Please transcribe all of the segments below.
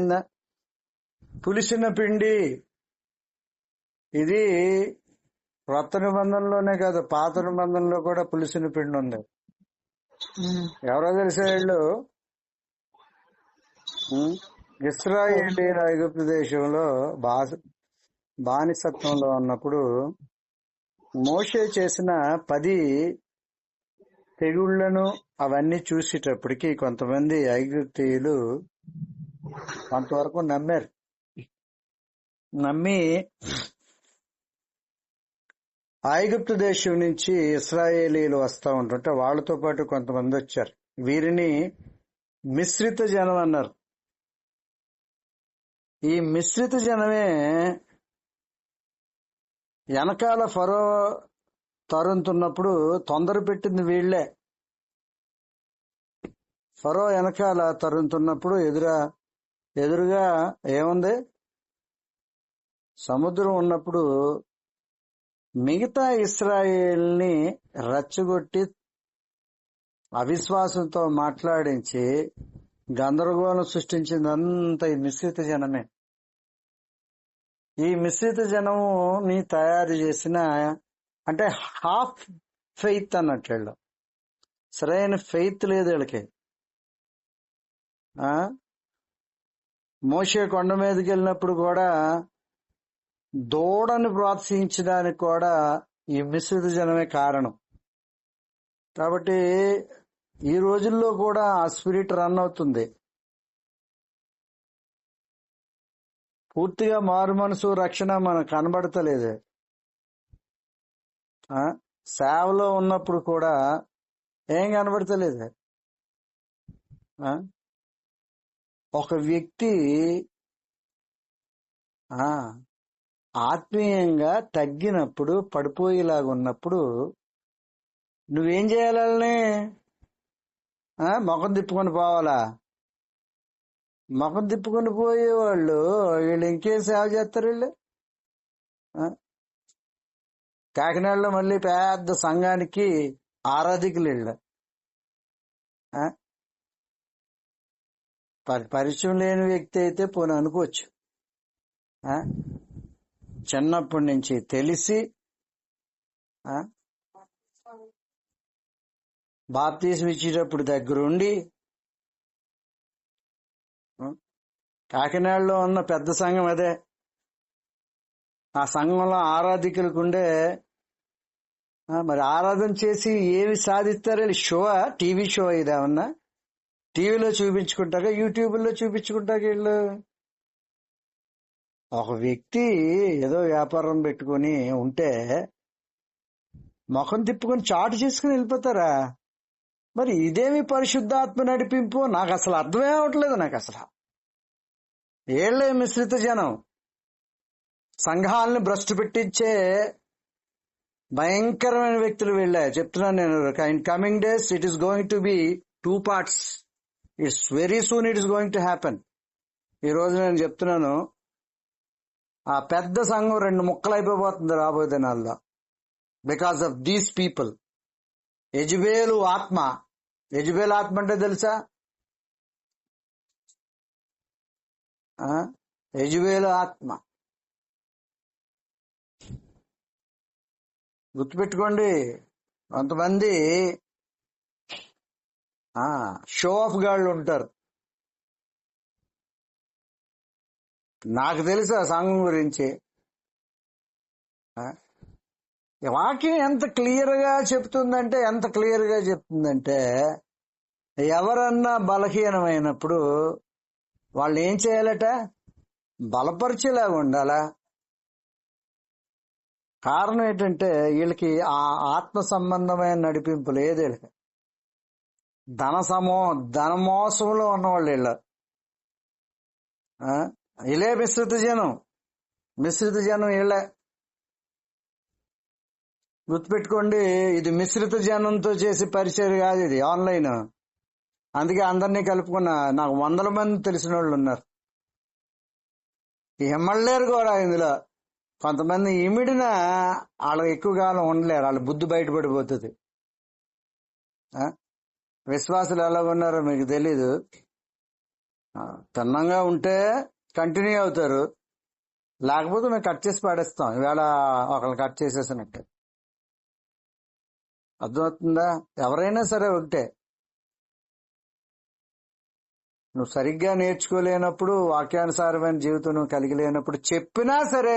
అర్థమైందా? పులిసిన పిండి ఇది కొత్త నిబంధనలోనే కాదు, పాత నిబంధనలో కూడా పులిసిన పిండి ఉంది. ఎవరో తెలిసే వీళ్ళు ఇశ్రాయేలీయుల ఐగుప్తు దేశంలో బానిసత్వంలో ఉన్నప్పుడు మోషే చేసిన 10 తెగుళ్లను అవన్నీ చూసేటప్పటికి కొంతమంది ఐగుప్తీయులు కొంతవరకు నమ్మి ఐగుప్తు దేశం నుంచి ఇశ్రాయేలీయులు వస్తా ఉంటుంటే వాళ్ళతో పాటు కొంతమంది వచ్చారు. వీరిని మిశ్రిత జనం అన్నారు. ఈ మిశ్రిత జనమే వెనకాల ఫరో తరుముతున్నప్పుడు తొందర పెట్టింది వీళ్లే. ఫరో వెనకాల తరుముతున్నప్పుడు ఎదురుగా ఏముంది? సముద్రం ఉన్నప్పుడు మిగతా ఇశ్రాయేల్ని రెచ్చగొట్టి అవిశ్వాసంతో మాట్లాడించి గందరగోళం సృష్టించిందంతా ఈ మిశ్రిత జనమే. ఈ మిశ్రిత జనముని తయారు చేసిన, అంటే హాఫ్ ఫెయిత్ అన్నట్లు వీళ్ళు. సరైన ఫెయిత్ లేదు వీళ్ళకి. మోషే కొండ మీదకి వెళ్ళినప్పుడు కూడా దూడని ప్రోత్సహించడానికి కూడా ఈ మిశ్రిత జనమే కారణం. కాబట్టి ఈ రోజుల్లో కూడా ఆ స్పిరిట్ రన్ అవుతుంది. పూర్తిగా మారు మనసు రక్షణ మనకు కనబడతలేదు. సేవలో ఉన్నప్పుడు కూడా ఏం కనబడతలేదు. ఒక వ్యక్తి ఆత్మీయంగా తగ్గినప్పుడు, పడిపోయేలాగా ఉన్నప్పుడు నువ్వేం చేయాలని? ముఖం తిప్పుకొని పోవాలా? ముఖం తిప్పుకొని పోయేవాళ్ళు వీళ్ళు ఇంకేం సేవ చేస్తారు? వీళ్ళు కాకినాడలో మళ్ళీ పెద్ద సంఘానికి ఆరాధికులు వీళ్ళు. పరిచయం లేని వ్యక్తి అయితే పోనీ అనుకోవచ్చు. చిన్నప్పటి నుంచి తెలిసి బాప్తీసం ఇచ్చేటప్పుడు దగ్గరుండి కాకినాడలో ఉన్న పెద్ద సంఘం అదే. ఆ సంఘంలో ఆరాధికులకుండే మరి ఆరాధన చేసి ఏమి సాధిస్తారు? షో, టీవీ షో ఇదేమన్నా? టీవీలో చూపించుకుంటాక, యూట్యూబ్లో చూపించుకుంటాక వీళ్ళు. ఒక వ్యక్తి ఏదో వ్యాపారం పెట్టుకుని ఉంటే ముఖం తిప్పుకొని చాటు చేసుకుని వెళ్ళిపోతారా? మరి ఇదేమి పరిశుద్ధాత్మ నడిపింపు? నాకు అసలు అర్థమే అవట్లేదు. నాకు అసలు ఏళ్లే మిశ్రిత జనం సంఘాలను భ్రష్టు పెట్టించే భయంకరమైన వ్యక్తులు వీళ్ళే. చెప్తున్నాను నేను, in coming days it is going to be 2 parts. It's very soon it is going to happen. ఈ రోజు నేను చెప్తున్నాను, ఆ పెద్ద సంఘం 2 ముక్కలు అయిపోబోతుంది రాబోయే దినాల్లో. Because of these people. Jezebel ఆత్మ అంటే తెలుసా? యెజబేలు ఆత్మ గుర్తుపెట్టుకోండి. కొంతమంది షో ఆఫ్ గాళ్ళు ఉంటారు. నాకు తెలుసు ఆ సంఘం గురించి. వాక్యం ఎంత క్లియర్ గా చెప్తుందంటే ఎవరన్నా బలహీనమైనప్పుడు వాళ్ళు ఏం చేయాలట? బలపరిచేలాగా ఉండాలా. కారణం ఏంటంటే వీళ్ళకి ఆ ఆత్మ సంబంధమైన నడిపింపు లేదు. వీళ్ళకి ధనమోసంలో ఉన్నవాళ్ళు వీళ్ళు. ఇలే మిశ్రిత జనం వీళ్ళే. గుర్తుపెట్టుకోండి, ఇది మిశ్రిత జనంతో చేసే పరిచయం కాదు, ఇది ఆన్లైన్. అందుకే అందరినీ కలుపుకున్న నాకు 100 మంది తెలిసిన వాళ్ళు ఉన్నారు. ఎమ్మలేరు కూడా ఇందులో. కొంతమంది ఇమిడిన వాళ్ళు ఎక్కువ కాలం ఉండలేరు, వాళ్ళ బుద్ధి బయటపడిపోతుంది. విశ్వాసులు ఎలా ఉన్నారో మీకు తెలీదు. తిన్నంగా ఉంటే కంటిన్యూ అవుతారు, లేకపోతే మేము కట్ చేసి పడేస్తాం. ఈవేళ ఒకళ్ళు కట్ చేసేసినట్టు. అర్థమవుతుందా? ఎవరైనా సరే ఒకటే. నువ్వు సరిగ్గా నేర్చుకోలేనప్పుడు, వాక్యానుసారమైన జీవితం నువ్వు కలిగి లేనప్పుడు, చెప్పినా సరే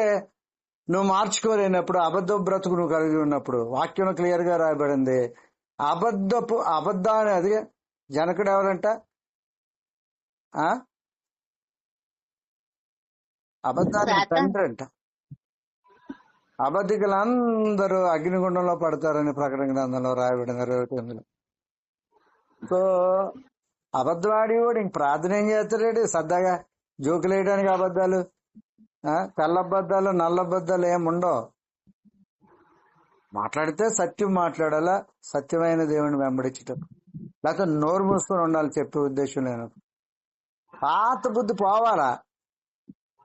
నువ్వు మార్చుకోలేనప్పుడు, అబద్ధ బ్రతుకు నువ్వు కలిగి ఉన్నప్పుడు, వాక్యం క్లియర్ గా రాయబడింది. అబద్ధాన్ని అది జనకుడు ఎవరంట? ఆ అబద్ధానికి సాతాన్. తండ్రి అంట. అబద్ధికులందరూ అగ్నిగుండంలో పడతారని ప్రకటన గ్రంథంలో రాయబడిన 29. సో అబద్ధం ఆడేవాడు ఇంక ప్రార్థన ఏం చేస్తాడు? సరదాగా జోకులు వేయడానికి అబద్ధాలు, తెల్లబద్దాలు నల్లబద్దాలు ఏముండవు. మాట్లాడితే సత్యం మాట్లాడాలా, సత్యమైన దేవుని వెంబడించటం, లేకపోతే నోరు మూసుకొని ఉండాలి చెప్పే ఉద్దేశం లేను. పాత బుద్ధి పోవాలా.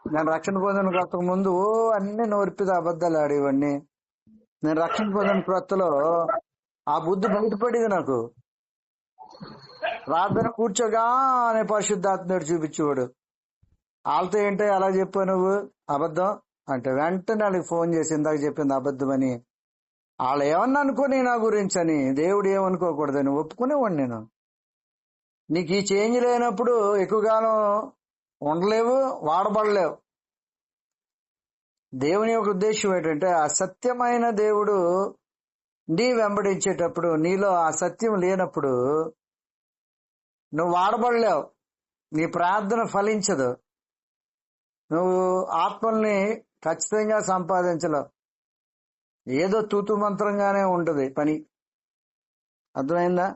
నేను రక్షణ పొందిన కొత్త ముందు అన్ని నోరిపిది అబద్ధాలు ఆడేవాడిని. నేను రక్షణ పొందిన కొత్తలో ఆ బుద్ధి బయటపడేది నాకు. ప్రార్థన కూర్చోగా అనే పరిశుద్ధాత్మడు చూపించేవాడు. వాళ్ళతో ఏంటో ఎలా చెప్పావు నువ్వు అబద్ధం అంటే, వెంటనే వాళ్ళకి ఫోన్ చేసి ఇందాక చెప్పింది అబద్ధం అని. వాళ్ళు ఏమన్నా అనుకోని నా గురించి అని, దేవుడు ఏమనుకోకూడదని ఒప్పుకునేవాడిని నేను. నీకు ఈ చేంజ్ లేనప్పుడు ఎక్కువ కాలం ఉండలేవు, వాడబడలేవు. దేవుని యొక్క ఉద్దేశం ఏంటంటే, ఆ సత్యమైన దేవుడు నీ వెంబడించేటప్పుడు నీలో ఆ సత్యం లేనప్పుడు నువ్వు వాడబడలేవు, నీ ప్రార్థన ఫలించదు, నువ్వు ఆత్మల్ని ఖచ్చితంగా సంపాదించలేవు. ఏదో తూతు మంత్రంగానే ఉంటది పని. అర్థమైందా?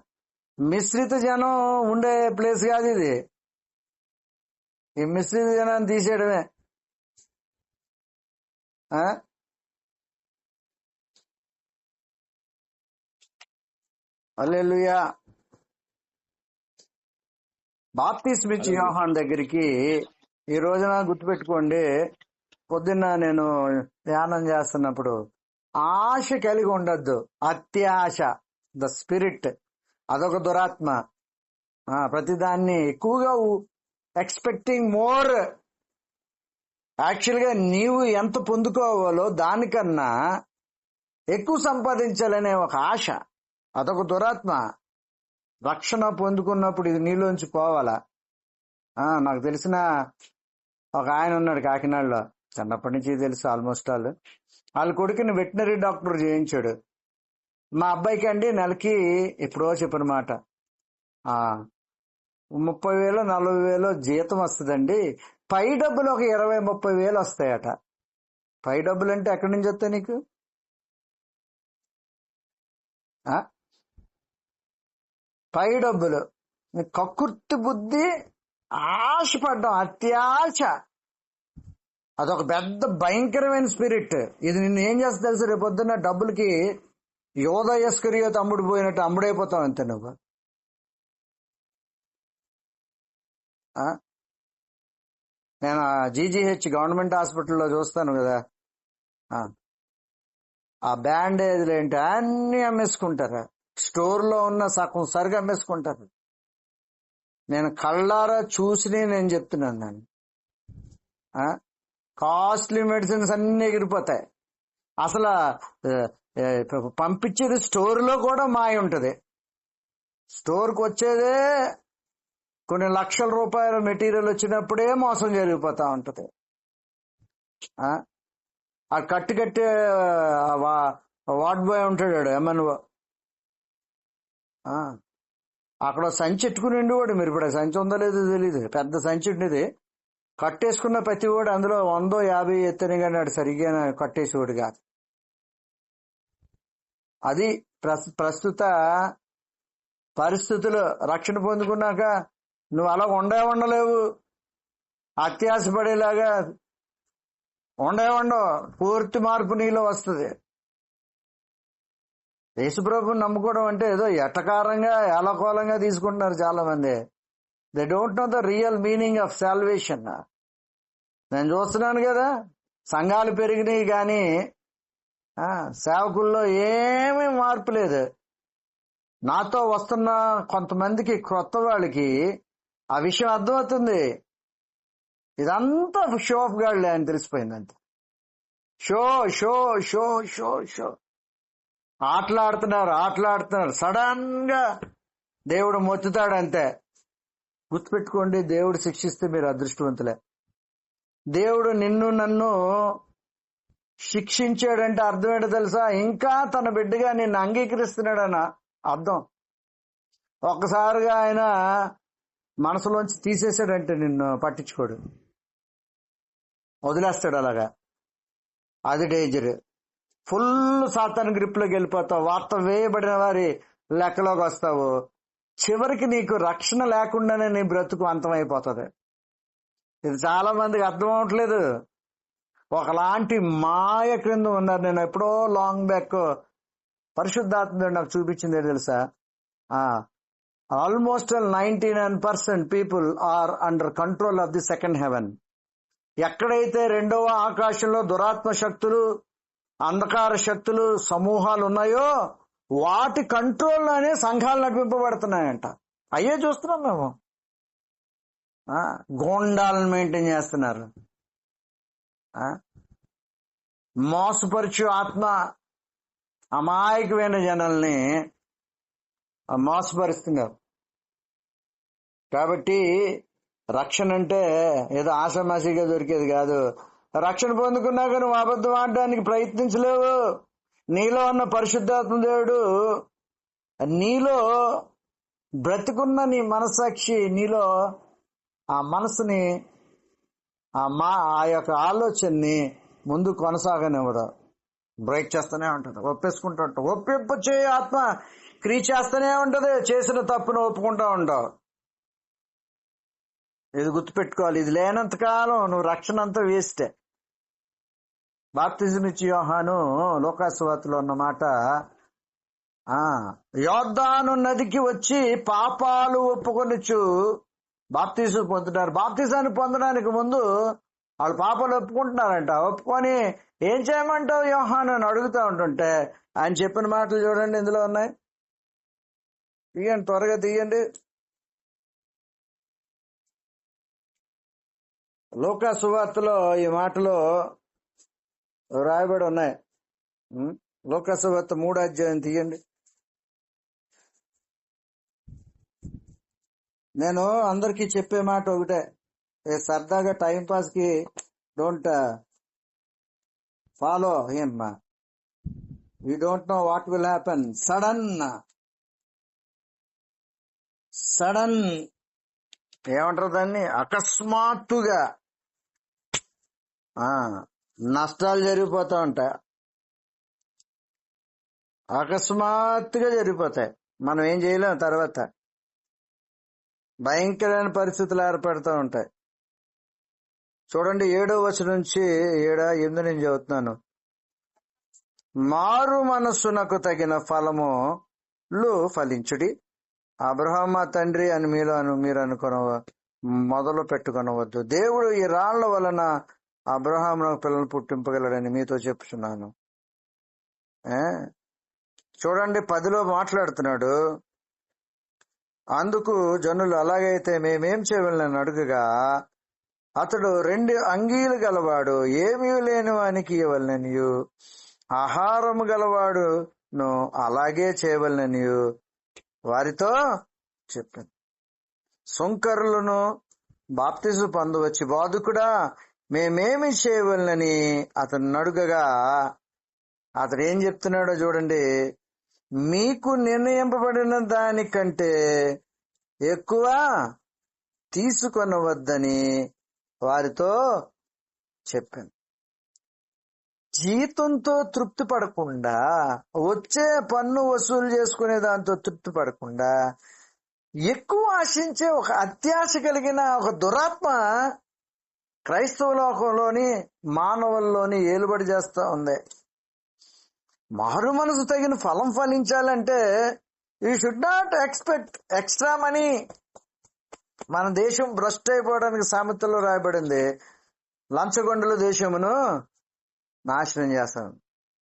మిశ్రిత జనం ఉండే ప్లేస్ కాదు ఇది. ఈ మిశ్రిత జనాన్ని తీసేయడమే. హల్లెలూయా. బాప్తిస్మిచ్చి యోహాన్ దగ్గరికి ఈ రోజున గుర్తుపెట్టుకోండి, పొద్దున్న నేను ధ్యానం చేస్తున్నప్పుడు, ఆశ కలిగి ఉండద్దు. అత్యాశ, ద స్పిరిట్, అదొక దురాత్మ. ప్రతిదాన్ని ఎక్కువగా ఎక్స్పెక్టింగ్ మోర్. యాక్చువల్ గా నీవు ఎంత పొందుకోవాలో దానికన్నా ఎక్కువ సంపాదించాలనే ఒక ఆశ, అదొక దురాత్మ. రక్షణ పొందుకున్నప్పుడు ఇది నీలోంచి పోవాలా. నాకు తెలిసిన ఒక ఆయన ఉన్నాడు కాకినాడలో, చిన్నప్పటి నుంచి తెలుసు ఆల్మోస్ట్ వాళ్ళ కొడుకుని వెటనరీ డాక్టర్ చేయించాడు. మా అబ్బాయికి అండి నెలకి ఎప్పుడో చెప్పిన మాట, 30,000 40,000 జీతం వస్తుందండి, పై డబ్బులు ఒక 20-30,000 వస్తాయట. పై డబ్బులు అంటే ఎక్కడి నుంచి వస్తాయి నీకు? పై డబ్బులు. కక్కుర్తి బుద్ధి, ఆశపడ్డం, అత్యాశ, అదొక పెద్ద భయంకరమైన స్పిరిట్. ఇది నిన్ను ఏం చేస్తా తెలుసు? రేపు పొద్దున్న డబ్బులకి యోధ ఇస్కరియోతు అమ్ముడు పోయినట్టు అమ్ముడైపోతావు అంతే నువ్వు. నేను జీజీహెచ్ గవర్నమెంట్ హాస్పిటల్లో చూస్తాను కదా, ఆ బ్యాండేజ్లు ఏంటి అన్ని అమ్మేసుకుంటారు. స్టోర్ లో ఉన్న సగం సరిగా అమ్మేసుకుంటారు. నేను కళ్ళారా చూసి నేను చెప్తున్నాను. నేను కాస్ట్లీ మెడిసిన్స్ అన్ని ఎగిరిపోతాయి. అసలు పంపించేది స్టోర్ లో కూడా మాయ ఉంటది. స్టోర్కి వచ్చేదే కొన్ని లక్షల రూపాయల మెటీరియల్ వచ్చినప్పుడే మోసం జరిగిపోతా ఉంటది. ఆ కట్టే వార్డ్ బాయ్ ఉంటాడు, ఎంఎన్ఓ, అక్కడ సంచి ఎట్టుకుని ఉండేవాడు. మీరు ఇప్పుడు సంచి ఉందో లేదో తెలియదు, పెద్ద సంచి ఉండేది. కట్టేసుకున్న ప్రతి వాడు అందులో 100-50 ఎత్తని కానీ వాడు సరిగ్గా కట్టేసేవాడు కాదు. అది ప్రస్తుత పరిస్థితులు. రక్షణ పొందుకున్నాక నువ్వు అలా ఉండలేవు. అత్యాశ పడేలాగా ఉండవు. పూర్తి మార్పు నీలో వస్తుంది. యేసుప్రభుని నమ్ముకోవడం అంటే ఏదో ఎటకారంగా ఏలకోలంగా తీసుకుంటున్నారు చాలా మంది. They don't know the real meaning of salvation. నేను చూస్తున్నాను కదా, సంఘాలు పెరిగినాయి కానీ సేవకుల్లో ఏమీ మార్పు లేదు. నాతో వస్తున్న కొంతమందికి, క్రొత్త వాళ్ళకి ఆ విషయం అర్థమవుతుంది. ఇదంతా షో ఆఫ్ గాడ్లే అని తెలిసిపోయింది. అంతే show show show show show. ఆటలాడుతున్నారు. సడన్ గా దేవుడు మొత్తుతాడు అంతే. గుర్తుపెట్టుకోండి, దేవుడు శిక్షిస్తే మీరు అదృష్టవంతులే. దేవుడు నిన్ను నన్ను శిక్షించాడంటే అర్థం ఏంటో తెలుసా? ఇంకా తన బిడ్డగా నిన్ను అంగీకరిస్తున్నాడన్న అర్థం. ఒక్కసారిగా ఆయన మనసులోంచి తీసేసాడంటే నిన్ను పట్టించుకోడు, వదిలేస్తాడు అలాగా. అది డేంజర్. ఫుల్ సాతాను గ్రిప్లోకి వెళ్ళిపోతావు. వార్త వేయబడిన వారి లెక్కలోకి వస్తావు. చివరికి నీకు రక్షణ లేకుండానే నీ బ్రతుకు అంతమైపోతుంది. ఇది చాలా మందికి అర్థం అవట్లేదు. ఒకలాంటి మాయ క్రింద ఉన్నారు. నేను ఎప్పుడో లాంగ్ బ్యాక్ పరిశుద్ధాత్మ నాకు చూపించింది తెలుసా? Almost 99% people are under control of the second heaven. ఎక్కడైతే రెండవ ఆకాశంలో దురాత్మ శక్తులు, అంధకార శక్తులు, సమూహాలు ఉన్నాయో వాటి కంట్రోల్లోనే సంఘాలు నడిపింపబడుతున్నాయంట. అయ్యే చూస్తున్నాం మేము. గోండాలను మెయింటైన్ చేస్తున్నారు. మోసపరుచు ఆత్మ అమాయకమైన జనాల్ని మోసపరుస్తున్నారు. కాబట్టి రక్షణ అంటే ఏదో ఆషామాషిగా దొరికేది కాదు. రక్షణ పొందుకున్నాక నువ్వు అబద్ధం ఆడడానికి ప్రయత్నించలేవు. నీలో ఉన్న పరిశుద్ధాత్మ దేవుడు, నీలో బ్రతికున్న నీ మనస్సాక్షి, నీలో ఆ మనసుని, ఆ యొక్క ఆలోచనని ముందు కొనసాగనివ్వదు. బ్రేక్ చేస్తూనే ఉంటుంది, ఒప్పేసుకుంటూ ఉంటావు. ఒప్పించే ఆత్మ క్రియ చేస్తూనే ఉంటది. చేసిన తప్పును ఒప్పుకుంటూ ఉంటావు. ఇది గుర్తుపెట్టుకోవాలి. ఇది లేనంత కాలం నువ్వు రక్షణ అంతా వేస్టే. బాప్తిజం ఇచ్చి యోహాను లోకాసువార్తలో ఉన్న మాట, యోర్దాను నదికి వచ్చి పాపాలు ఒప్పుకొనిచ్చు బాప్తిజం పొందుతారు. బాప్తిజాన్ని పొందడానికి ముందు వాళ్ళు పాపాలు ఒప్పుకుంటున్నారంట. ఒప్పుకొని ఏం చేయమంటావు యోహాను అని అడుగుతూ ఉంటుంటే ఆయన చెప్పిన మాటలు చూడండి, ఇందులో ఉన్నాయి. తీయండి, త్వరగా తీయండి. లోకాసువార్తలో ఈ మాటలు రాయబడి ఉన్నాయి. లోకాసువార్త 3వ అధ్యాయం తీయండి. నేను అందరికీ చెప్పే మాట ఒకటే, సరదాగా టైం పాస్ కి don't follow him. You don't know what will happen. Sudden ఏమంటారు దాన్ని, అకస్మాత్తుగా నష్టాలు జరిగిపోతా ఉంటాయి. అకస్మాత్తుగా జరిగిపోతాయి. మనం ఏం చేయలేం. తర్వాత భయంకరమైన పరిస్థితులు ఏర్పడుతూ ఉంటాయి. చూడండి 7వ వచనం నుంచి 7-8 నేను చదువుతున్నాను. మారు మనస్సునకు తగిన ఫలములు ఫలించుడి. అబ్రహాము తండ్రి అని మీరు మొదలు పెట్టుకొనవద్దు. దేవుడు ఈ రాళ్ల వలన అబ్రహామునకు పిల్లలు పుట్టింపగలడని మీతో చెప్పుచున్నాను. చూడండి 10లో మాట్లాడుతున్నాడు. అందుకు జనులు, అలాగైతే మేమేం చేయవలనని అడుగగా, అతడు 2 అంగీలు గలవాడు, ఏమీ లేని వానికి ఇవ్వవలననియు, ఆహారము గలవాడును అలాగే చేయవలననియు వారితో చెప్పాను. సుంకరులను బాప్తిజం పొందవచ్చి, బోధకుడా మేమేమి చేయవలనని అతను అడుగగా, అతడు ఏం చెప్తున్నాడో చూడండి. మీకు నిర్ణయింపబడిన దానికంటే ఎక్కువ తీసుకొనవద్దని వారితో చెప్పాను. జీతంతో తృప్తి పడకుండా, వచ్చే పన్ను వసూలు చేసుకునే దాంతో తృప్తి పడకుండా, ఎక్కువ ఆశించే ఒక అత్యాశ కలిగిన ఒక దురాత్మ క్రైస్తవ లోకంలోని మానవుల్లోని ఏలుబడి చేస్తూ ఉంది. మారు మనసు తగిన ఫలం ఫలించాలంటే you should not expect extra money. మన దేశం భ్రష్ట్ అయిపోవడానికి సామెతల్లో రాయబడింది, లంచగొండల దేశమును నాశనం చేస్తాం.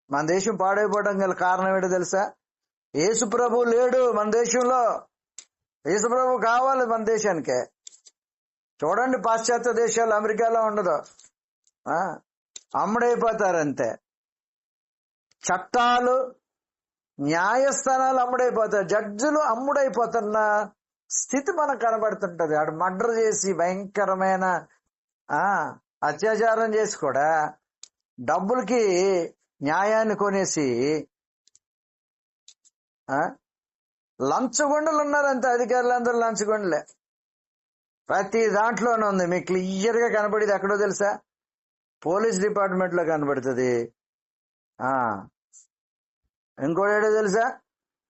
మన దేశం పాడైపోవడం గల కారణం ఏంటో తెలుసా? యేసు ప్రభు లేడు మన దేశంలో. యేసు ప్రభు కావాలి మన దేశానికే. చూడండి, పాశ్చాత్య దేశాలు, అమెరికాలో ఉండదు. అమ్ముడైపోతారంతే. చట్టాలు, న్యాయస్థానాలు అమ్ముడైపోతారు, జడ్జిలు అమ్ముడైపోతున్న స్థితి మనకు కనబడుతుంటది. ఆడు మర్డర్ చేసి భయంకరమైన అత్యాచారం చేసి కూడా డబ్బులకి న్యాయాన్ని కొనేసి లంచగొండలు ఉన్నారంతే. అధికారులు అందరూ లంచగొండలే. ప్రతి దాంట్లోనే ఉంది. మీకు క్లియర్ గా కనబడేది ఎక్కడో తెలుసా? పోలీస్ డిపార్ట్మెంట్ లో కనబడుతుంది. ఇంకోటి ఏడో తెలుసా?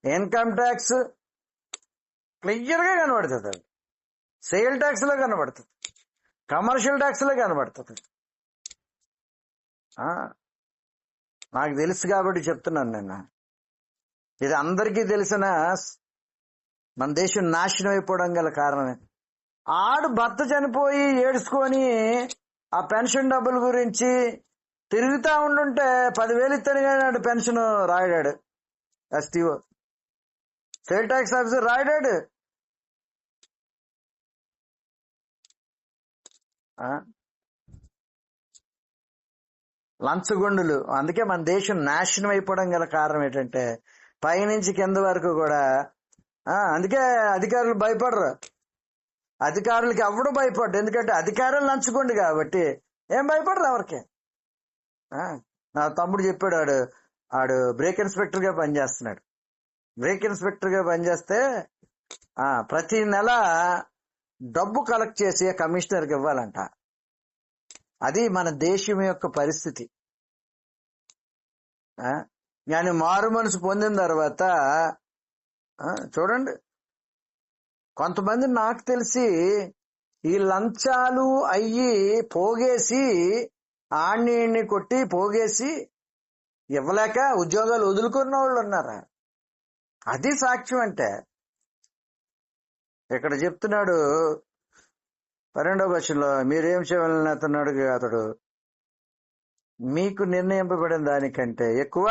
ఇన్కమ్ ట్యాక్స్ క్లియర్ గా కనబడుతుంది. సేల్ ట్యాక్స్ లో కనబడుతుంది. కమర్షియల్ ట్యాక్స్ లో కనబడుతుంది. నాకు తెలుసు కాబట్టి చెప్తున్నాను నేను. ఇది అందరికీ తెలిసిన మన దేశం నాశనం అయిపోవడం గల కారణమే. ఆడు భర్త చనిపోయి ఏడ్చుకొని ఆ పెన్షన్ డబ్బుల గురించి తిరుగుతా ఉండుంటే 10,000 ఇస్తాను కానీ నాడు పెన్షన్ రాయడాడు. ఎస్టీఓ, సేల్ ట్యాక్స్ ఆఫీసర్ రాయడాడు. లంచగొండులు. అందుకే మన దేశం నాశనం అయిపోవడం గల కారణం ఏంటంటే పైనుంచి కింద వరకు కూడా. అందుకే అధికారులు భయపడరు. అధికారులకి ఎవడు భయపడ్డు, ఎందుకంటే అధికారులు లంచుకోండి కాబట్టి ఏం భయపడరు ఎవరికి. నా తమ్ముడు చెప్పాడు, ఆడు బ్రేక్ ఇన్స్పెక్టర్ గా పనిచేస్తున్నాడు. బ్రేక్ ఇన్స్పెక్టర్ గా పనిచేస్తే ప్రతి నెల డబ్బు కలెక్ట్ చేసి కమిషనర్కి ఇవ్వాలంట. అది మన దేశం యొక్క పరిస్థితి. కానీ మారు మనసు పొందిన తర్వాత చూడండి, కొంతమంది నాకు తెలిసి ఈ లంచాలు అయ్యి పోగేసి ఆణ్ణి కొట్టి పోగేసి ఇవ్వలేక ఉద్యోగాలు వదులుకున్న వాళ్ళు ఉన్నారా? అది సాక్ష్యం అంటే. ఇక్కడ చెప్తున్నాడు 12వ వచనంలో, మీరేం చేయాలని అతన్నాడు. అతడు మీకు నిర్ణయింపబడిన దానికంటే ఎక్కువ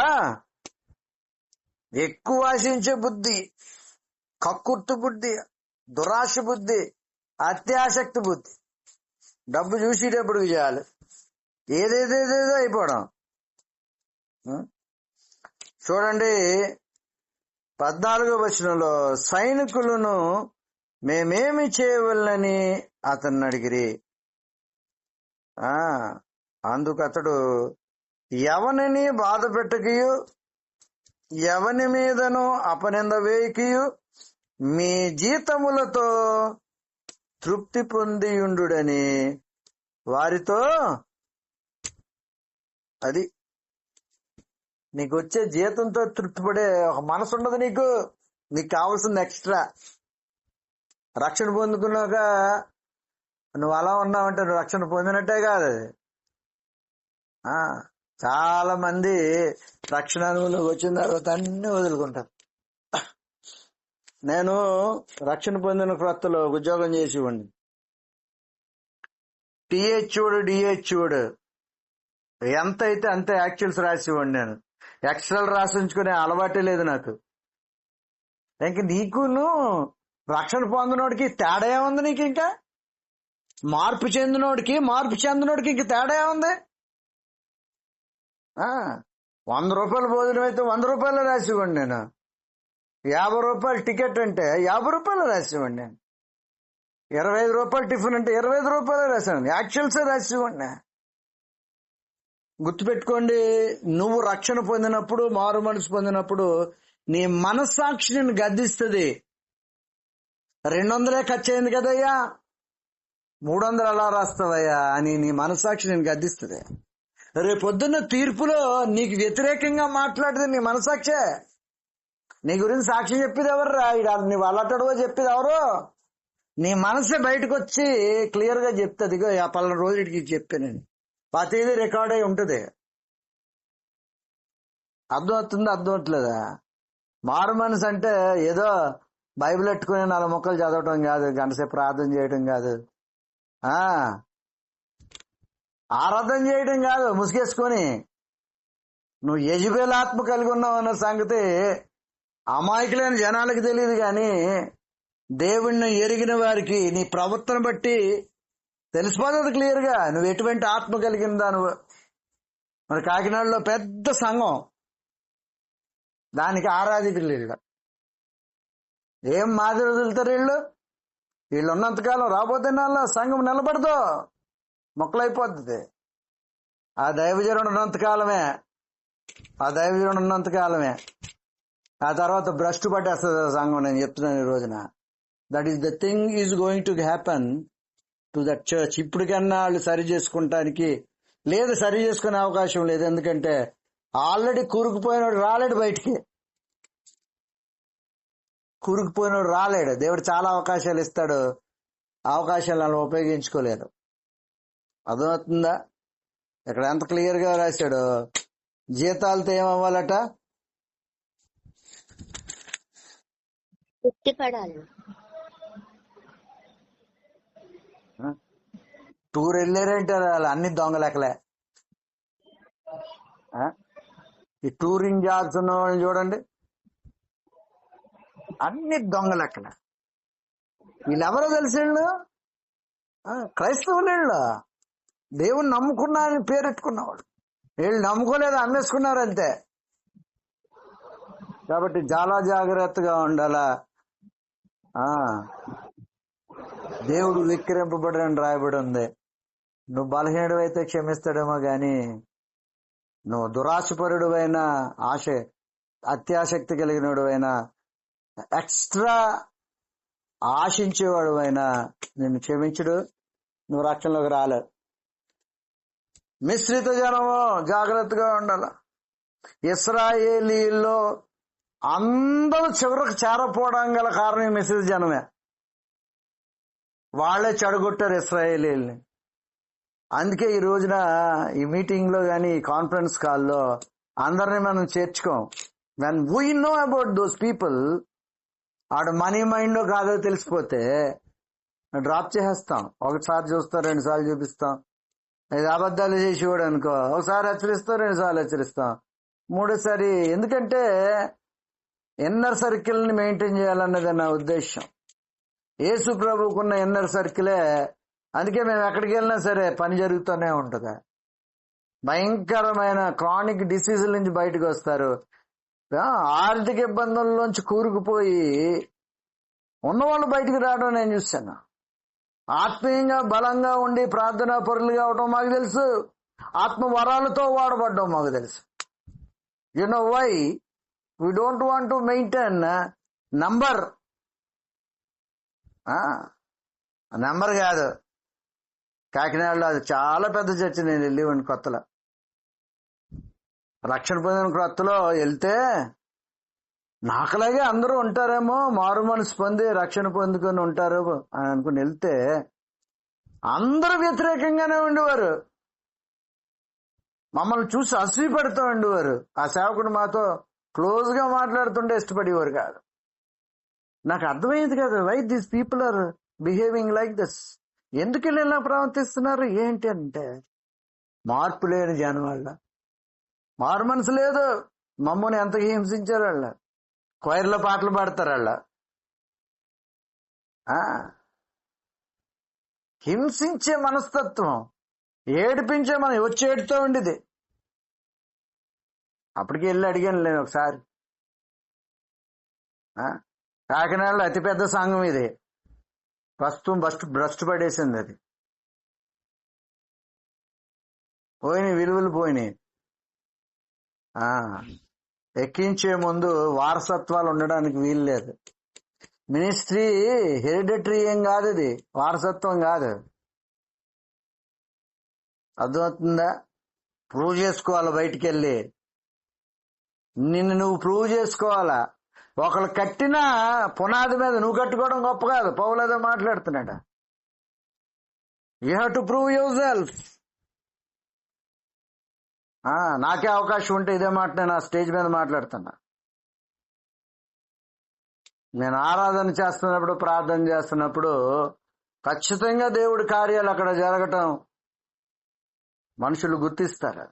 ఆశించే బుద్ధి, కక్కుర్తి బుద్ధి, దురాశ బుద్ధి, అత్యాసక్తి బుద్ధి, డబ్బు చూసేటప్పుడు చేయాలి, ఏదేదేదేదో అయిపోవడం. చూడండి 14వ వచనంలో, సైనికులను మేమేమి చేయవలనని అతన్ని అడిగిరి. అందుకు అతడు, ఎవరిని బాధ పెట్టకయు ఎవని మీదను అపనింద వేయకయు మీ జీతములతో తృప్తి పొందియుండుడని వారితో. అది నీకు వచ్చే జీతంతో తృప్తి పడే ఒక మనసు ఉండదు నీకు. నీకు కావాల్సింది ఎక్స్ట్రా. రక్షణ పొందుకున్నాక నువ్వు అలా ఉన్నావంటే నువ్వు రక్షణ పొందినట్టే కాదు అది. చాలా మంది రక్షణ అనుభవం వచ్చిన తర్వాత అన్ని వదులుకుంటారు. నేను రక్షణ పొందిన క్రొత్తలో ఉద్యోగం చేసేవాడిని. డిహెచ్ఓడు ఎంత అయితే అంతే యాక్చువల్స్ రాసేవాడిని. నేను ఎక్స్ట్రాలు రాసి ఉంచుకునే అలవాటే లేదు నాకు. ఇంక నీకును రక్షణ పొందినోడికి తేడా ఏముంది? నీకు ఇంకా మార్పు చెందినోడికి ఇంక తేడా ఏముంది? 100 రూపాయల భోజనం అయితే 100 రూపాయలు రాసివ్వండి. నేను 50 రూపాయలు టికెట్ అంటే 50 రూపాయలు రాసివ్వండి. నేను 25 రూపాయలు టిఫిన్ అంటే 25 రూపాయలు రాసివ్వండి. యాక్చువల్సే రాసివ్వండి. గుర్తుపెట్టుకోండి, నువ్వు రక్షణ పొందినప్పుడు, మారు మనసు పొందినప్పుడు నీ మనస్సాక్షి నిన్ను గద్దిస్తుంది. 200 ఖర్చు అయింది కదయ్యా, 300 ఎలా రాస్తావయ్యా అని నీ మనస్సాక్షి నేను గద్దిస్తుంది. రేపొద్దున్న తీర్పులో నీకు వ్యతిరేకంగా మాట్లాడితే నీ మనసాక్షే. నీ గురించి సాక్ష్యం చెప్పేది ఎవర్రా? నువ్వు అలటడవో చెప్పేది ఎవరు? నీ మనసే బయటకు వచ్చి క్లియర్ గా చెప్తుంది. ఇగో ఆ పలానా రోజు ఇటుకి చెప్పానని ప్రతిదీ రికార్డ్ అయి ఉంటుంది. అర్థమవుతుందా? అర్థమవుతలేదా? మారు మనసు అంటే ఏదో బైబిల్ పెట్టుకుని 4 ముక్కలు చదవటం కాదు, గంటసేపు ప్రార్థన చేయడం కాదు, ఆరాధన చేయడం కాదు ముసుగేసుకొని. నువ్వు యెజబెల్ ఆత్మ కలిగి ఉన్నావు అన్న సంగతి అమాయకులైన జనాలకు తెలియదు, కానీ దేవుణ్ణి ఎరిగిన వారికి నీ ప్రవర్తన బట్టి తెలిసిపోతుంది క్లియర్ గా నువ్వు ఎటువంటి ఆత్మ కలిగిందా నువ్వు. మరి కాకినాడలో పెద్ద సంఘం, దానికి ఆరాధికులు వీళ్ళు. ఏం మాదిరి వదులుతారు వీళ్ళు ఉన్నంతకాలం. రాబోతే నెల సంఘం నిలబడదు, మొక్కలైపోతుంది. ఆ దైవజనుడు ఉన్నంతకాలమే ఆ తర్వాత భ్రష్టు పట్టేస్తుంది సంఘం. నేను చెప్తున్నాను ఈ రోజున, that is the thing is going to happen to that church. ఇప్పటికన్నా వాళ్ళు సరి చేసుకుంటానికి లేదు, సరి చేసుకునే అవకాశం లేదు. ఎందుకంటే ఆల్రెడీ కూరుకుపోయినోడు రాలేడు బయటికి. కూరుకుపోయినోడు రాలేడు. దేవుడు చాలా అవకాశాలు ఇస్తాడు, అవకాశాలు వాళ్ళు ఉపయోగించుకోలేరు. అర్థమవుతుందా? ఇక్కడ ఎంత క్లియర్ గా రాశాడు. జీతాలతో ఏమవ్వాలట? టూర్ వెళ్ళారంటే వాళ్ళు అన్ని దొంగ లెక్కలే. ఈ టూరింగ్ జాబ్స్ ఉన్న వాళ్ళని చూడండి, అన్ని దొంగ లెక్కలే. వీళ్ళెవరో తెలిసి క్రైస్తవులు. వీళ్ళు దేవుని నమ్ముకున్నారని పేరెట్టుకున్నవాడు. వీళ్ళు నమ్ముకోలేదు, అమ్మేసుకున్నారు అంతే. కాబట్టి చాలా జాగ్రత్తగా ఉండాలా. దేవుడు విక్రింపబడని రాయబడి ఉంది. నువ్వు బలహీనుడు అయితే క్షమిస్తాడేమో గాని, నువ్వు దురాశపరుడు అయినా, అత్యాసక్తి కలిగినడు అయినా, ఎక్స్ట్రా ఆశించేవాడు అయినా నిన్ను క్షమించడు, నువ్వు రక్షణలోకి రాలేవు. మిశ్రిత జనము జాగ్రత్తగా ఉండాల. ఇశ్రాయేలీల్లో అందరూ చివరికి చేరపోవడం గల కారణం మిశ్రిత జనమే. వాళ్లే చెడగొట్టారు ఇశ్రాయేలీల్ని. అందుకే ఈ రోజున ఈ మీటింగ్ లో గాని, ఈ కాన్ఫరెన్స్ కాల్లో అందరినీ మనం చేర్చుకోం. When we know about those people, ఆడు మనీ మైండ్ కాదో తెలిసిపోతే డ్రాప్ చేసేస్తాం. ఒకసారి చూస్తాం, 2 సార్లు చూపిస్తాం. 5 అబద్ధాలు చేసేవాడు అనుకో, ఒకసారి హెచ్చరిస్తాం, 2 సార్లు హెచ్చరిస్తాం, 3సారి. ఎందుకంటే ఇన్నర్ సర్కిల్ ని మెయింటైన్ చేయాలన్నది నా ఉద్దేశం. యేసు ప్రభుకున్న ఇన్నర్ సర్కిలే. అందుకే మేము ఎక్కడికి వెళ్ళినా సరే పని జరుగుతూనే ఉంటది. భయంకరమైన క్రానిక్ డిసీజుల నుంచి బయటకు వస్తారు. ఆర్థిక ఇబ్బందుల్లోంచి కూరుకుపోయి ఉన్నవాళ్ళు బయటికి రావడం నేను చూశాను. ఆత్మీయంగా బలంగా ఉండి ప్రార్థనా పరులుగా అవడం మాకు తెలుసు. ఆత్మ వరాలతో వాడబడ్డం మాకు తెలుసు. You know why we don't want to maintain number. Number కాదు. కాకినాడలో అది చాలా పెద్ద చర్చ. నేను వెళ్ళి కొత్తలో, రక్షణ పొందిన కొత్తలో వెళ్తే నాకులాగే అందరూ ఉంటారేమో, మారు మనసు పొంది రక్షణ పొందుకొని ఉంటారు అని అనుకుని వెళ్తే అందరూ వ్యతిరేకంగానే ఉండేవారు. మమ్మల్ని చూసి అసూయ పడుతూ ఉండేవారు. ఆ సేవకుడు మాతో క్లోజ్ గా మాట్లాడుతుంటే ఇష్టపడేవారు కాదు. నాకు అర్థమయ్యేది కాదు, why these people are behaving like this. ఎందుకు ఇలా ప్రవర్తిస్తున్నారు ఏంటి అంటే, మార్పు లేని జనం వాళ్ళ, మారు మనసు లేదు. మమ్మల్ని ఎంత హింసించారు వాళ్ళ. క్వైర్లో పాటలు పాడతారు వాళ్ళ. హింసించే మనస్తత్వం, ఏడిపించే మనం వచ్చి ఏడుతూ ఉండేది. అప్పటికి వెళ్ళి అడిగాను నేను ఒకసారి. కాకినాడలో అతిపెద్ద సంఘం ఇది. ప్రస్తుతం భ్రష్టు పడేసింది. అది పోయినాయి, విలువలు పోయినాయి. ఎక్కించే ముందు వారసత్వాలు ఉండడానికి వీలు లేదు. మినిస్ట్రీ హెరిడిటరీ ఏం కాదు, ఇది వారసత్వం కాదు. అర్థమవుతుందా? ప్రూవ్ చేసుకోవాలి. బయటికి వెళ్ళి నిన్ను నువ్వు ప్రూవ్ చేసుకోవాలా. ఒకళ్ళు కట్టిన పునాది మీద నువ్వు కట్టుకోవడం గొప్ప కాదు. పౌలేదో మాట్లాడుతున్నాడు, you have to prove your self. నాకే అవకాశం ఉంటే ఇదే మాట నేను ఆ స్టేజ్ మీద మాట్లాడుతున్నా. నేను ఆరాధన చేస్తున్నప్పుడు, ప్రార్థన చేస్తున్నప్పుడు ఖచ్చితంగా దేవుడి కార్యాలు అక్కడ జరగటం మనుషులు గుర్తిస్తారు.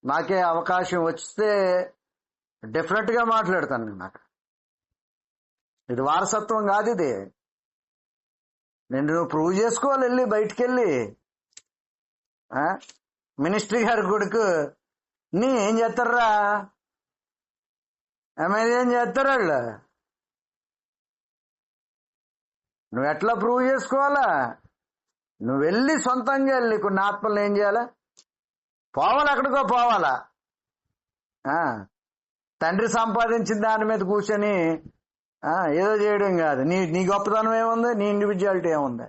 నాకే అవకాశం వస్తే డెఫినెట్ గా మాట్లాడతాను. నాకు ఇది వారసత్వం కాదు. ఇది నేను ప్రూవ్ చేసుకోవాలి. వెళ్ళి బయటికి వెళ్ళి ఆ? మినిస్ట్రీ గారి కొడుకు నీ ఏం చేస్తారా? ఎమ్మెల్యే ఏం చేస్తారు వాళ్ళు? నువ్వు ఎట్లా ప్రూవ్ చేసుకోవాలా? నువ్వు వెళ్ళి సొంతంగా వెళ్ళి కొన్ని ఆత్మలను ఏం చేయాలా? పోవాలా, ఎక్కడికో పోవాలా. ఆ తండ్రి సంపాదించిన దాని మీద కూర్చొని ఏదో చేయడం కాదు. నీ నీ గొప్పతనం ఏముంది? నీ ఇండివిజువాలిటీ ఏముంది?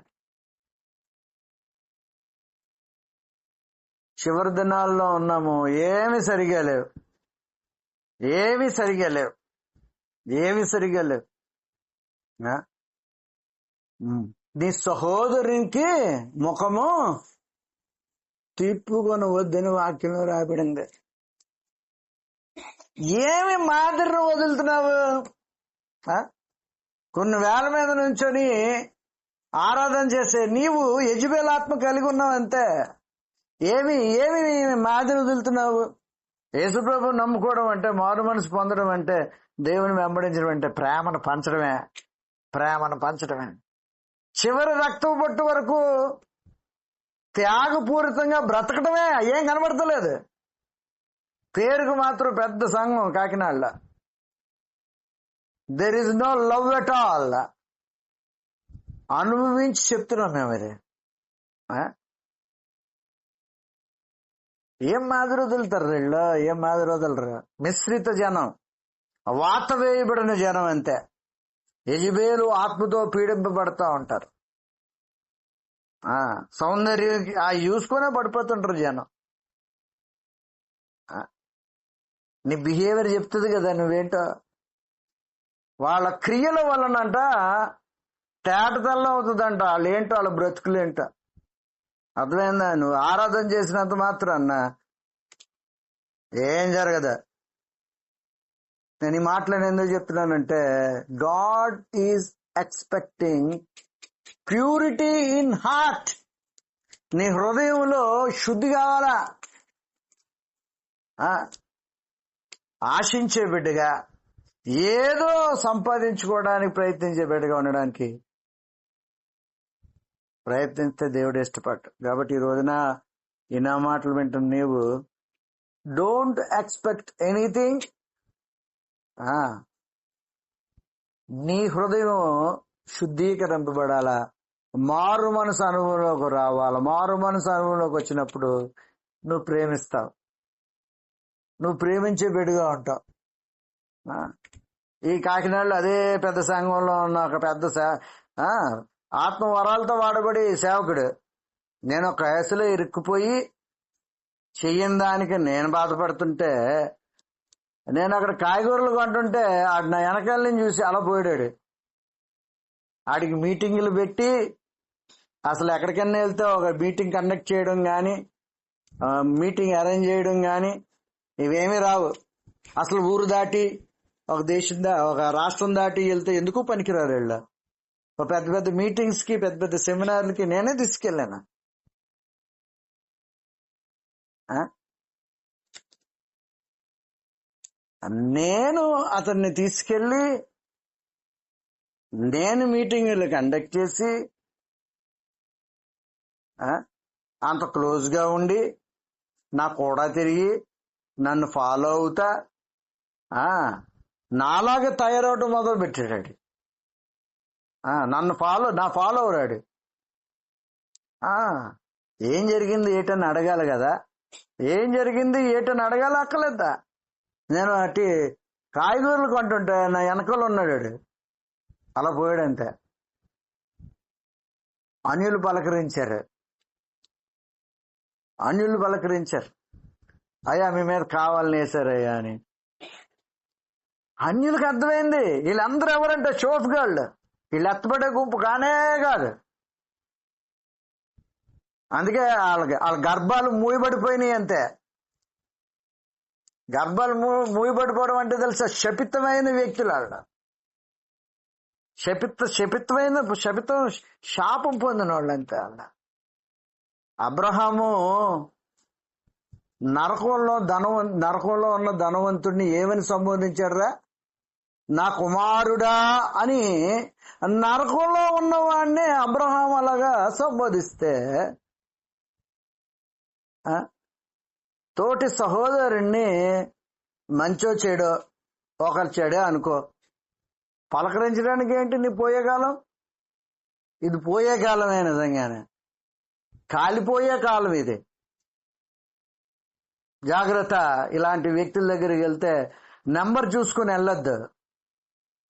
చివరి దినాల్లో ఉన్నాము. ఏమి సరిగా లేవు, ఏమి సరిగా లేవు, ఏమి సరిగా లేవు. ఆ? నీ సహోదరునికి ముఖము తిప్పుకొని వద్దని వాక్యంలో రాబడింది. ఏమి మాదిరిని వదులుతున్నావు? కొన్ని వేల మీద నుంచొని ఆరాధన చేసే నీవు యెజబెల్ ఆత్మ కలిగి ఉన్నావు అంతే. ఏమి ఏమి మాదిరి వదులుతున్నావు? యేసుప్రభు నమ్ముకోవడం అంటే, మారు మనసు పొందడం అంటే, దేవుని వెంబడించడం అంటే ప్రేమను పంచడమే. ప్రేమను పంచడమే. చివరి రక్తం పట్టు వరకు త్యాగపూరితంగా బ్రతకడమే. ఏం కనబడతలేదు. పేరుకు మాత్రం పెద్ద సంఘం కాకినాడలో. There is no love at all. అనుభవించి చెప్తున్నాం మేము. అది ఏం మాదిరి వదులుతారు వీళ్ళు? ఏం మాదిరి వదలరు? మిశ్రిత జనం, వాత వేయబడిన జనం అంతే. యెజబెలు ఆత్మతో పీడింపబడతా ఉంటారు. సౌందర్యం చూసుకునే పడిపోతుంటారు జనం. నీ బిహేవియర్ చెప్తుంది కదా నువ్వేంటో. వాళ్ళ క్రియల వలనంట తేటతెల్లం అవుతుందంట. వాళ్ళు ఏంటో, వాళ్ళ బ్రతుకులేంటో. అర్థమైందా? నువ్వు ఆరాధన చేసినంత మాత్రాన్న ఏం జరగదు. నేను ఈ మాటలను ఎందుకు చెప్తున్నానంటే, God is expecting purity in heart. నీ హృదయంలో శుద్ధి కావాలా. ఆశించే బిడ్డగా, ఏదో సంపాదించుకోవడానికి ప్రయత్నించే బిడ్డగా ఉండడానికి ప్రయత్నిస్తే దేవుడు ఇష్టపడ్డు. కాబట్టి ఈ రోజున ఈ నా మాటలు వింటున్న నీవు డోంట్ ఎక్స్పెక్ట్ ఎనీథింగ్. నీ హృదయం శుద్ధీకరింపబడాలా, మారు మనసు అనుభవంలోకి రావాలా. మారు మనసు అనుభవంలోకి వచ్చినప్పుడు నువ్వు ప్రేమిస్తావు, నువ్వు ప్రేమించే బిడ్డగా ఉంటావు. ఈ కాకినాడలో అదే పెద్ద సంఘంలో ఉన్న ఒక పెద్ద ఆత్మ వరాలతో వాడబడి సేవకుడు. నేను ఒక కేసులో ఇరుక్కుపోయి చెయ్యని దానికి నేను బాధపడుతుంటే, నేను అక్కడ కాయగూరలు కొంటుంటే ఆడు నా వెనకాల నుంచి చూసి అలా పోయాడు. ఆడికి మీటింగులు పెట్టి అసలు ఎక్కడికన్నా వెళ్తే ఒక మీటింగ్ కండక్ట్ చేయడం కానీ, మీటింగ్ అరేంజ్ చేయడం కానీ ఇవేమీ రావు. అసలు ఊరు దాటి ఒక దేశం ఒక రాష్ట్రం దాటి వెళ్తే ఎందుకు పనికిరారు వీళ్ళు. పెద్ద పెద్ద మీటింగ్స్ కి, పెద్ద పెద్ద సెమినార్లకి నేనే తీసుకెళ్ళాను. నేను అతన్ని తీసుకెళ్ళి నేను మీటింగులు కండక్ట్ చేసి అంత క్లోజ్ గా ఉండి నా కూడా తిరిగి నన్ను ఫాలో అవుతా నాలాగా తయారవటం మొదలు పెట్టాడు. నా ఫాలోవర్ ఆడు. ఏం జరిగింది ఏటని అడగాలి కదా. ఏం జరిగింది ఏటని అడగాలి అక్కలేదా. నేను అట్టి కాయగూరలు కొంటుంటే నా వెనకలు ఉన్నాడు. అలా పోయాడంతే. అన్యులు పలకరించారు. అయ్యా మీ మీద కావాలని వేశారయ్యా అని. అన్యులకు అర్థమైంది వీళ్ళందరూ ఎవరంటే షోఫ్ గాళ్ళు, వీళ్ళు ఎత్తబడే గుంపు కానే కాదు. అందుకే వాళ్ళ గర్భాలు మూయబడిపోయినాయి అంతే. గర్భాలు మూయబడిపోవడం అంటే తెలుసా, శపితమైన వ్యక్తులు వాళ్ళ. శాపం పొందిన వాళ్ళు అంతే వాళ్ళ. అబ్రహాము నరకంలో ఉన్న ధనవంతుడిని ఏమని సంబోధించాడురా, నా కుమారుడా అని. నరకంలో ఉన్నవాడిని అబ్రహాం అలాగా సంబోధిస్తే ఆ? తోటి సహోదరుణ్ణి మంచో చెడో ఒకరు చెడే అనుకో, పలకరించడానికి ఏంటి నీ పోయే కాలం? ఇది పోయే కాలమే, నిజంగానే కాలిపోయే కాలం ఇది. జాగ్రత్త. ఇలాంటి వ్యక్తుల దగ్గరికి వెళ్తే నెంబర్ చూసుకుని వెళ్ళొద్దు.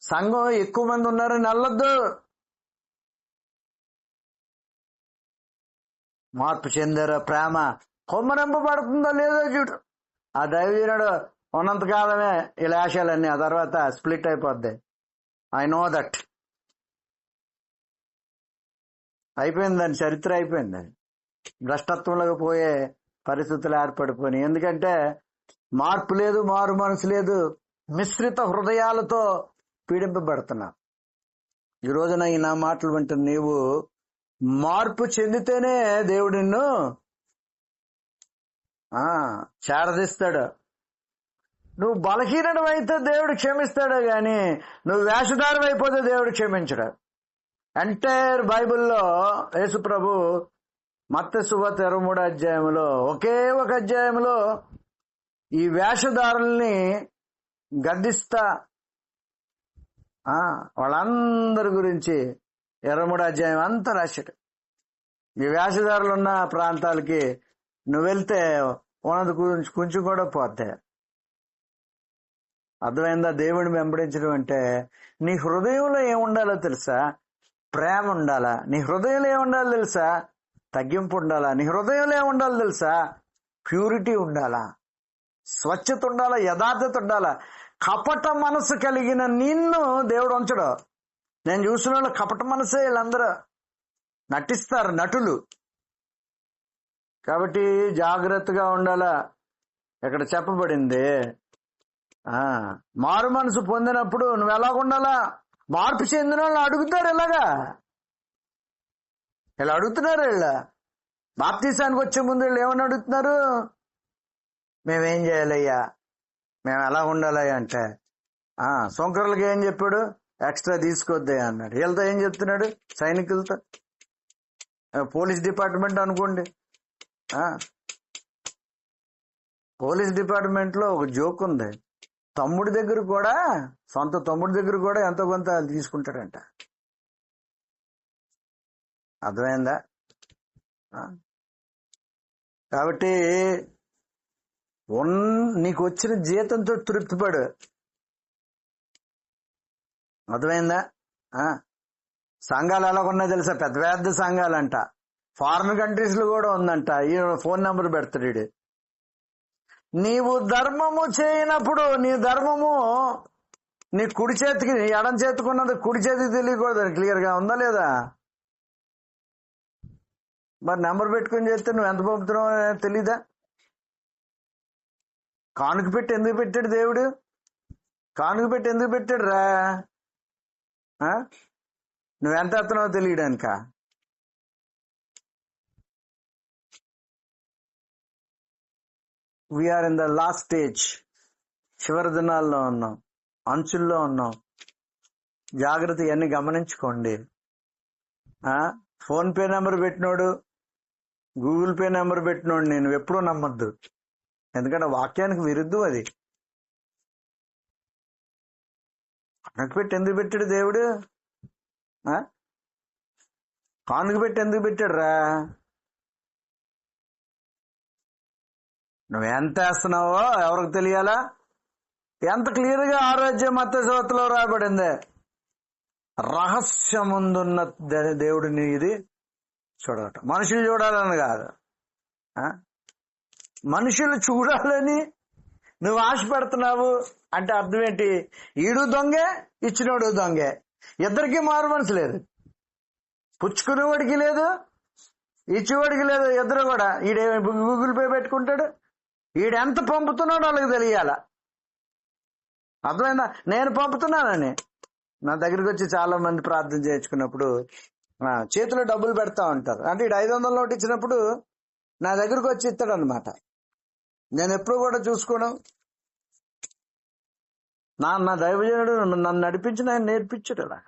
సంఘం ఎక్కువ మంది ఉన్నారని వెళ్ళొద్దు. మార్పు చెందారో ప్రేమ కొమ్మరింపబడుతుందో లేదో చూడు. ఆ దైవజనుడు ఉన్నంతకాలమే ఇలా ఆశలన్నీ, ఆ తర్వాత స్ప్లిట్ అయిపోద్ది. I know that. అయిపోయిందని చరిత్ర అయిపోయింది. భ్రష్టత్వంలోకి పోయే పరిస్థితులు ఏర్పడిపోయినాయి. ఎందుకంటే మార్పు లేదు, మారు మనసు లేదు, మిశ్రిత హృదయాలతో పీడింపబడుతున్నా. ఈ రోజున ఈ నా మాటలు వింటే నీవు మార్పు చెందితేనే దేవుడు నిన్ను చేరదీస్తాడు. నువ్వు బలహీనుడు అయితే దేవుడు క్షమిస్తాడు, గాని నువ్వు వేషధారం అయిపోతే దేవుడు క్షమించడు. ఎంటైర్ బైబిల్లో యేసు ప్రభు మత్తయి సువార్త 23వ అధ్యాయంలో ఒకే ఒక అధ్యాయంలో ఈ వేషధారుల్ని గద్దిస్తా వాళ్ళందరి గురించి 23వ అధ్యాయం అంతా రాశాడు. ఈ వేషధారులు ఉన్న ప్రాంతాలకి నువ్వు వెళ్తే ఉన్నది గురించి కొంచెం కూడా పోతే. అర్థమైందా? దేవుడిని వెంబడించడం అంటే నీ హృదయంలో ఏముండాలో తెలుసా? ప్రేమ ఉండాలా. నీ హృదయంలో ఏముండాలో తెలుసా? తగ్గింపు ఉండాలా. నీ హృదయంలో ఏముండాలో తెలుసా? ప్యూరిటీ ఉండాలా, స్వచ్ఛత ఉండాలా, యథార్థత ఉండాలా. కపట మనసు కలిగిన నిన్ను దేవుడు ఉంచడు. నేను చూసిన వాళ్ళు కపట మనసే, వీళ్ళందరూ నటిస్తారు, నటులు. కాబట్టి జాగ్రత్తగా ఉండాలా. ఇక్కడ చెప్పబడింది మారు మనసు పొందినప్పుడు నువ్వు ఎలాగ ఉండాలా? మార్పు చెందిన వాళ్ళు అడుగుతారు. ఇలా అడుగుతున్నారు. బాప్తీసానికి వచ్చే ముందు వీళ్ళు ఏమని అడుగుతున్నారు? మేమేం చేయాలయ్యా, మేము ఎలా ఉండాలయ్యా అంటే సోంకరులకి ఏం చెప్పాడు? ఎక్స్ట్రా తీసుకోవద్దే అన్నాడు. వీళ్ళతో ఏం చెప్తున్నాడు? సైనికులతో, పోలీస్ డిపార్ట్మెంట్ అనుకోండి. పోలీస్ డిపార్ట్మెంట్ లో ఒక జోక్ ఉంది. తమ్ముడి దగ్గర కూడా, సొంత తమ్ముడి దగ్గర కూడా ఎంతో కొంత తీసుకుంటాడంట. అర్థమైందా? కాబట్టి నీకు వచ్చిన జీతంతో తృప్తిపడు. అర్థమైందా? సంఘాలు ఎలా ఉన్నాయో తెలుసా? పెద్ద పెద్ద సంఘాలంట, ఫారిన్ కంట్రీస్ లో కూడా ఉందంట. ఈ ఫోన్ నెంబర్ పెడతాడు. నీవు ధర్మము చేయనప్పుడు నీ ధర్మము నీ కుడి చేతికి, ఎడం చేతికున్నది కుడి చేతికి తెలియకూడదు. క్లియర్ గా ఉందా లేదా? మరి నెంబర్ పెట్టుకుని చేస్తే నువ్వు ఎంత పంపుతున్నావు తెలీదా? కానుక పెట్టి ఎందుకు పెట్టాడు దేవుడు? కానుక పెట్టి ఎందుకు పెట్టాడు రా? నువ్వెంత ఎత్తున్నావో తెలియడానిక? We are in the last stage. చివరి దినాల్లో ఉన్నాం, అంచుల్లో ఉన్నాం. జాగ్రత్త, ఇవన్నీ గమనించుకోండి. ఫోన్ పే నెంబర్ పెట్టినోడు, గూగుల్ పే నెంబర్ పెట్టినోడు నేను ఎప్పుడూ నమ్మొద్దు. ఎందుకంటే వాక్యానికి విరుద్ధం అది. కానుక పెట్టి ఎందుకు పెట్టాడు దేవుడు? కానుక పెట్టి ఎందుకు పెట్టాడు రా? నువ్వు ఎంత వేస్తున్నావో ఎవరికి తెలియాలా? ఎంత క్లియర్ గా ఆరోగ్య మత్తయి సువార్తలో రాయబడింది. రహస్యముందున్న దేవుడిని ఇది చూడట. మనుషులు చూడాలని కాదు, మనుషులు చూడాలని నువ్వు ఆశ పెడుతున్నావు అంటే అర్థం ఏంటి? ఈడు దొంగే, ఇచ్చినోడు దొంగే. ఇద్దరికి మారు మనసు లేదు. పుచ్చుకునేవాడికి లేదు, ఇచ్చేవాడికి లేదు. ఇద్దరు కూడా ఈడే గూగుల్ పే పెట్టుకుంటాడు. ఈడెంత పంపుతున్నాడో వాళ్ళకి తెలియాల. అర్థమైందా? నేను పంపుతున్నానని నా దగ్గరికి వచ్చి చాలా మంది ప్రార్థన చేయించుకున్నప్పుడు చేతిలో డబ్బులు పెడతా ఉంటారు. అంటే ఈడు 500 నోటు ఇచ్చినప్పుడు నా దగ్గరకు వచ్చి ఇస్తాడు అనమాట. నేను ఎప్పుడు కూడా చూసుకోను. నా దైవజనుడు నన్ను నడిపించిన ఆయన నేర్పించాడు అలా.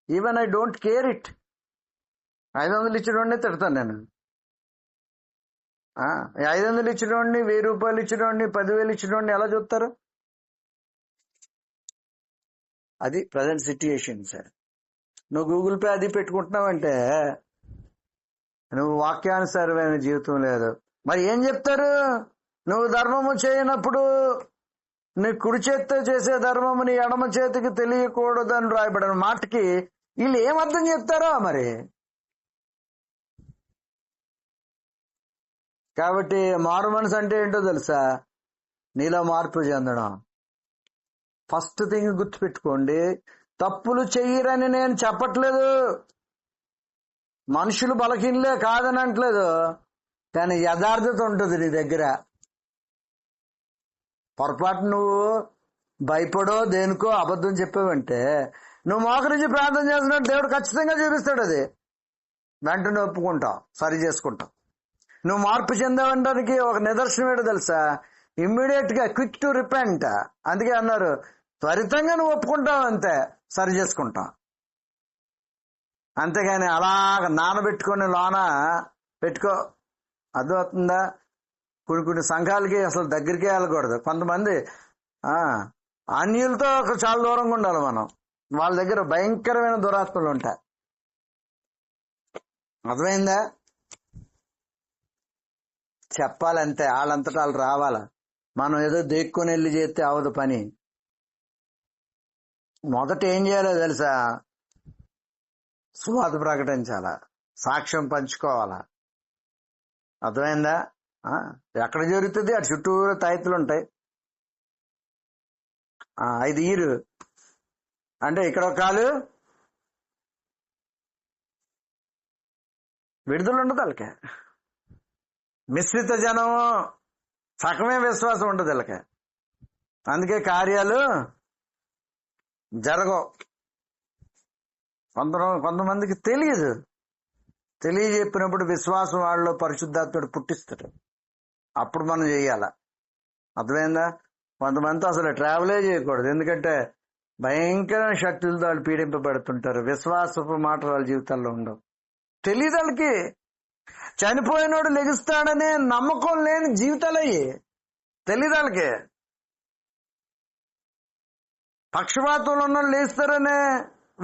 Even I don't care it. 500 ఇచ్చడండి తిడతాను నేను. 500 ఇచ్చినోడిని, 1000 రూపాయలు ఇచ్చినోడిని, 10,000 ఇచ్చినోడిని ఎలా చూస్తారు? అది ప్రజెంట్ సిట్యుయేషన్ సార్. నువ్వు గూగుల్ పే అది పెట్టుకుంటున్నావంటే నువ్వు వాక్యానుసారమైన జీవితం లేదు. మరి ఏం చెప్తారు? నువ్వు ధర్మము చేయనప్పుడు నీ కుడి చేతితో చేసే ధర్మము నీ ఎడమ చేతికి తెలియకూడదని రాయబడిన మాటకి వీళ్ళు ఏమర్థం చెప్తారో మరి. కాబట్టి మారు మనసు అంటే ఏంటో తెలుసా? నీలో మార్పు చెందడం. ఫస్ట్ థింగ్ గుర్తుపెట్టుకోండి, తప్పులు చెయ్యరని నేను చెప్పట్లేదు. మనుషులు బలహీనలే కాదని అంటలేదు, కానీ యథార్థత ఉంటుంది నీ దగ్గర. పొరపాటు నువ్వు భయపడో దేనికో అబద్ధం చెప్పావంటే నువ్వు మోకరించి ప్రార్థన చేస్తున్నట్టు దేవుడు ఖచ్చితంగా చూపిస్తాడు. అది వెంటనే ఒప్పుకుంటావు, సరి చేసుకుంటావు. నువ్వు మార్పు చెందావడానికి ఒక నిదర్శనం ఏంటో తెలుసా? ఇమ్మీడియట్ గా క్విక్ టు రిపెంట్. అందుకే అన్నారు త్వరితంగా నువ్వు ఒప్పుకుంటావు, అంతే, సరి చేసుకుంటావు. అంతేగాని అలాగ నానబెట్టుకొని లోన పెట్టుకో. అర్థమవుతుందా? కొన్ని సంఘాలకి అసలు దగ్గరికే వెళ్ళకూడదు. కొంతమంది అన్యులతో చాలా దూరంగా ఉండాలి మనం. వాళ్ళ దగ్గర భయంకరమైన దురాత్మలు ఉంటాయి. అర్థమైందా? చెప్పాలంతే, వాళ్ళంతటా వాళ్ళు రావాలా. మనం ఏదో దేక్కొని వెళ్ళి చేస్తే అవదు పని. మొదట ఏం చేయాలో తెలుసా? సువార్త ప్రకటించాలా, సాక్ష్యం పంచుకోవాలా. అర్థమైందా? ఎక్కడ జరుగుతుంది? అటు చుట్టూరు తాయితులు ఉంటాయి. 5 ఈరు అంటే ఇక్కడ ఒక కాలు విడుదల ఉండదు వాళ్ళకి. మిశ్రిత జనం, సగమే విశ్వాసం ఉండదు వీళ్ళకి. అందుకే కార్యాలు జరగవు. కొంతమందికి తెలియదు. తెలియజెప్పినప్పుడు విశ్వాసం వాళ్ళలో పరిశుద్ధాత్ముడు పుట్టిస్తాడు. అప్పుడు మనం చెయ్యాల. అర్థమైందా? కొంతమంది అసలు ట్రావెలే చేయకూడదు, ఎందుకంటే భయంకరమైన శక్తులతో వాళ్ళు పీడింపబడుతుంటారు. విశ్వాసపు మాట వాళ్ళ జీవితాల్లో ఉండవు. తెలియదు వాళ్ళకి. చనిపోయినోడు లెగుస్తాడనే నమ్మకం లేని జీవితాలయ్యి. తెలియదు వాళ్ళకి. పక్షపాతంలో ఉన్న వాళ్ళు లేస్తారనే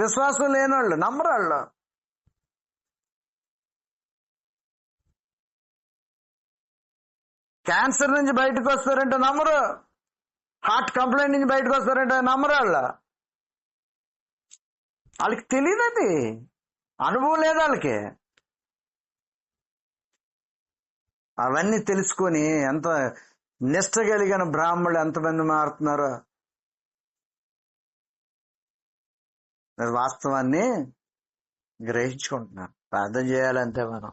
విశ్వాసం లేని వాళ్ళు నమ్మరు. వాళ్ళు క్యాన్సర్ నుంచి బయటకు వస్తారంటే నమ్మరు. హార్ట్ కంప్లైంట్ నుంచి బయటకు వస్తారంటే నమ్మరు. వాళ్ళకి తెలియదు, అది అనుభవం లేదు వాళ్ళకి. అవన్నీ తెలుసుకొని ఎంత నిష్ట కలిగిన బ్రాహ్మణులు ఎంతమంది మారుతున్నారో. వాస్తవాన్ని గ్రహించుకుంటున్నారు. ప్రార్థన చేయాలంతే మనం.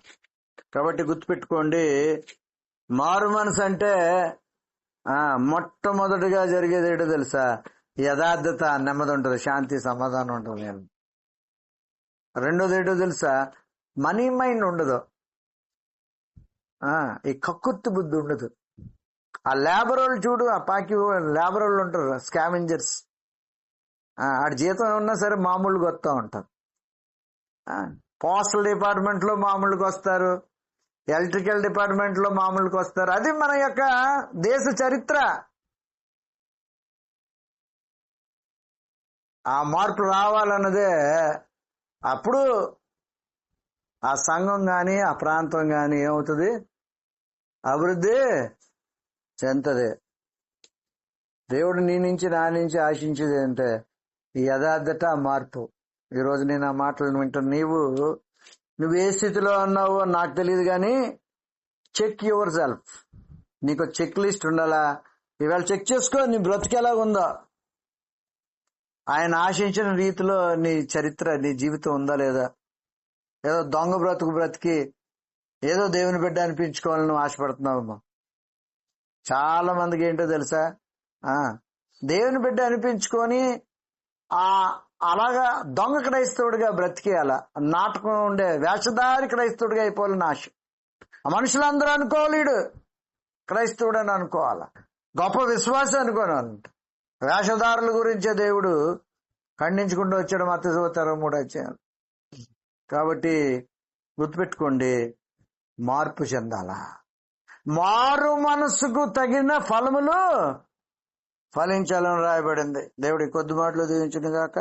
కాబట్టి గుర్తుపెట్టుకోండి, మారు మనసు అంటే మొట్టమొదటిగా జరిగేది ఏంటో తెలుసా? యథార్థత, నెమ్మది ఉంటుంది, శాంతి, సమాధానం ఉంటుంది. రెండోది ఏంటో తెలుసా? మనీ మైండ్ ఉండదు. ఈ కక్కుర్తి బుద్ధి ఉండదు. ఆ లేబర్ వాళ్ళు చూడు, ఆ పాకి లేబర్ వాళ్ళు ఉంటారు, స్కావెంజర్స్. ఆడి జీతం ఉన్నా సరే మామూలుగా వస్తూ ఉంటారు. పోస్టల్ డిపార్ట్మెంట్ లో మామూలుగా వస్తారు, ఎలక్ట్రికల్ డిపార్ట్మెంట్ లో మామూలుగా వస్తారు. అది మన యొక్క దేశ చరిత్ర. ఆ మార్పు రావాలన్నదే అప్పుడు ఆ సంఘం గాని ఆ ప్రాంతం గాని ఏమవుతుంది? అభివృద్ధి చెందుతుంది. దేవుడు నీ నుంచి నా నుంచి ఆశించేది అంటే ఈ యథార్థత, మార్పు. ఈరోజు నేను ఆ మాటలను వింటాను. నువ్వు ఏ స్థితిలో ఉన్నావో నాకు తెలియదు, కానీ చెక్ యువర్ సెల్ఫ్. నీకు చెక్ లిస్ట్ ఉండాలా? ఇవాళ చెక్ చేసుకో, నీ బ్రతికేలాగుందో. ఆయన ఆశించిన రీతిలో నీ చరిత్ర, నీ జీవితం ఉందా లేదా? ఏదో దొంగ బ్రతికి ఏదో దేవుని బిడ్డ అనిపించుకోవాలని ఆశపడుతున్నావమ్మా. చాలా మందికి ఏంటో తెలుసా? దేవుని బిడ్డ అనిపించుకొని అలాగా దొంగ క్రైస్తవుడిగా బ్రతికేయాల. నాటకం ఉండే వేషధారి క్రైస్తవుడిగా అయిపోవాలని ఆశ. మనుషులందరూ అనుకోవాలి వీడు క్రైస్తవుడు అని అనుకోవాల. గొప్ప విశ్వాసం అనుకోవాలంట. వేషధారుల గురించే దేవుడు ఖండించుకుంటూ వచ్చాడు మత్తయి 23 కాబట్టి గుర్తుపెట్టుకోండి, మార్పు చెందాలా. మారు మనసుకు తగిన ఫలములు ఫలించాలని రాయబడింది. దేవుడి కొద్ది మాటలు దీవించును గాక.